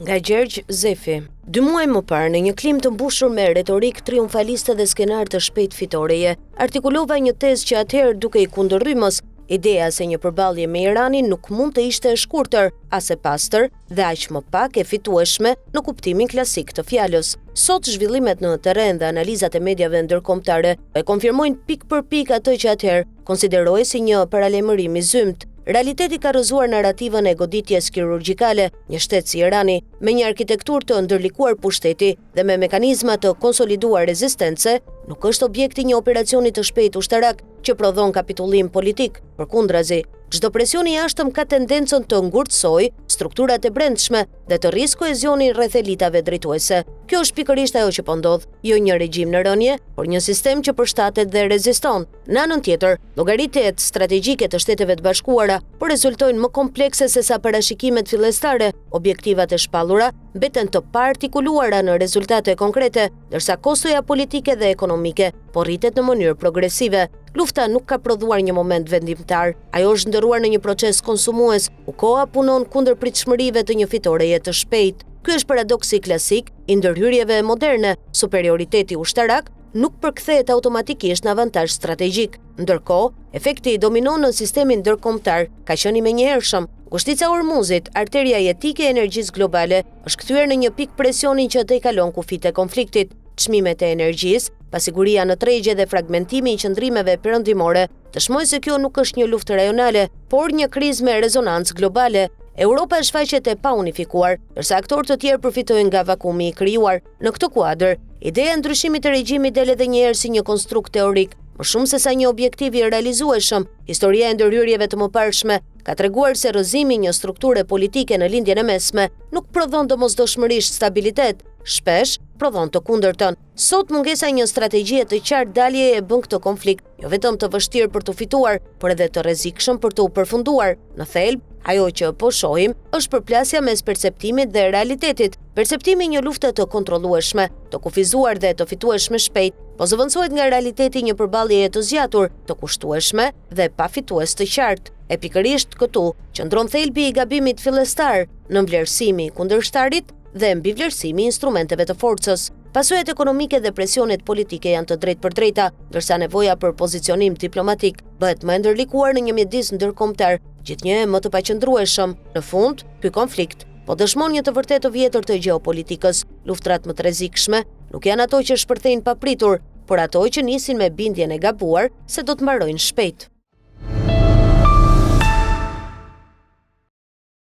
Nga Gjergj Zefi. 2 muaj më parë, në një klim të mbushur me retorik triumfaliste dhe skenar të shpejt fitoreje, artikulova një tezë që atëherë duke i kundërrymës, ideja se një përballje me Iranin nuk mund të ishte e shkurtër, as e pastër dhe aq më pak e fitueshme në kuptimin klasik të fjalës. Sot zhvillimet në terren dhe analizat e mediave ndërkombëtare e konfirmojnë pik për pik atë që atëherë konsiderohej si një paralajmërim i zymt. Realiteti ka rrëzuar narrativën e goditjes kirurgjikale. Një shtet si Irani, me një arkitekturë të ndërlikuar pushteti dhe me mekanizma të konsoliduar rezistence, nuk është objekti një operacioni të shpejtë ushtarak që prodhon kapitullim politik. Përkundrazi, çdo presion i jashtëm ka tendencën të ngurtësojë strukturat e brendshme dhe të rrisë koezionin rreth elitave drejtuese. Kjo është pikërisht ajo që po ndodh, jo një regjim në rënje, por një sistem që përshtatet dhe reziston. Në anën tjetër, llogaritjet strategjike të Shteteve të Bashkuara po rezultojnë më komplekse se sa parashikimet fillestare. Objektivat e shpallura mbeten të paartikuluara në rezultate konkrete, ndërsa kostoja politike dhe ekonomike po rritet në mënyrë progresive. Lufta nuk ka prodhuar një moment vendimtar, ajo është ndërruar në një proces konsumues, ku koha punon kundër pritshmërive të një fitoreje të shpejtë. Ky është paradoksi klasik i ndërhyrjeve moderne. Superioriteti ushtarak nuk përkthehet automatikisht në avantazh strategjik. Ndërkohë, efekti i dominon në sistemin ndërkombëtar ka qenë i menjëhershëm. Kushtica e Hormuzit, arteria jetike e energjisë globale, është kthyer në një pikë presioni që të kalon kufit e konfliktit. Çmimet e energjisë, pasiguria në tregje dhe fragmentimi i qendrimeve perëndimore dëshmojnë se kjo nuk është një luftë rajonale, por një krizë me rezonancë globale. Europa shfaqet e paunifikuar, ndërsa aktorë të tjerë përfitojnë nga vakumi i krijuar. Në këtë kuadër, ideja e ndryshimit të regjimit del edhe një herë si një konstrukt teorik, më shumë se sa një objektiv i realizueshëm. Historia e ndërhyrjeve të mëparshme ka treguar se rrëzimi i një strukture politike në lindjen e mesme nuk prodhon domosdoshmërisht stabilitet, shpesh prodhon të kundërtën. Sot mungesa e një strategjie të qartë daljeje e bën këtë konflikt jo vetëm të vështirë për të fituar, por edhe të rrezikshëm për të u përfunduar. Në thelb, ajo që po shohim është përplasja mes perceptimit dhe realitetit. Perceptimi një lufte të kontrollueshme, të kufizuar dhe të fitueshme shpejt, po zëvendësohet nga realiteti një përballjeje të zgjatur, të kushtueshme dhe pa fitues të qartë. E pikërisht këtu qëndron thelbi i gabimit fillestar në vlerësimi i kundërshtarit dhe mbi vlerësimi i instrumenteve të forcës. Pasojat ekonomike dhe presionet politike janë të drejtë për drejta, ndërsa nevoja për pozicionim diplomatik bëhet më e ndërlikuar në një mjedis ndërkombëtar, gjithnjë më të paqëndrueshëm. Në fund, ky konflikt po dëshmon një të vërtetë vjetër të gjeopolitikës. Luftrat më të rrezikshme nuk janë ato që shpërthejnë papritur, por ato që nisin me bindjen e gabuar se do të mbarojnë shpejt.